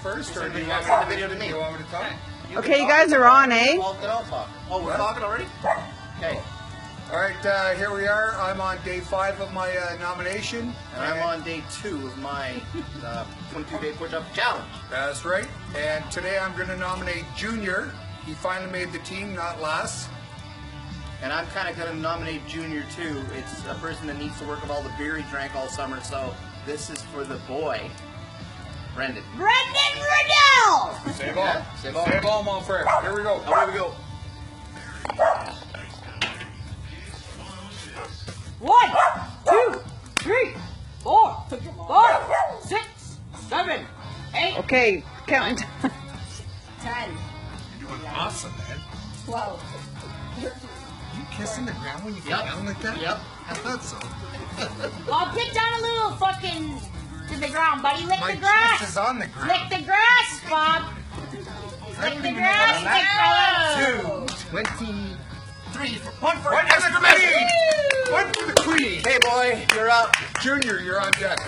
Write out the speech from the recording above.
first, or do you Send want the video to me. You want me to talk? Okay, you guys are on, eh? I'll talk. Oh, we're talking already? Okay. All right, here we are. I'm on day 5 of my nomination. And I'm on day 2 of my 22-day push-up challenge. That's right. And today I'm going to nominate Junior. He finally made the team, not last. And I'm kind of going to nominate Junior too. It's a person that needs to work of all the beer he drank all summer, so this is for the boy, Brendan. Brendan Riddell! Save all. Yeah, save all. Save all, mon frere. Here we go. Away we go. 1, 2, 3, 4, 5, 6, 7, 8, Okay, counting. 10, You're doing awesome, man. 12. You kissing the ground when you Yep. get down like that? Yep. I thought so. I'll get down a little fucking to the ground, buddy. Lick My the grass. chest is on the ground. Lick the grass, Bob. Lick the grass, big fella. 23 for one for One extra Messi. One for the queen. Hey boy, you're up. Junior, you're on deck.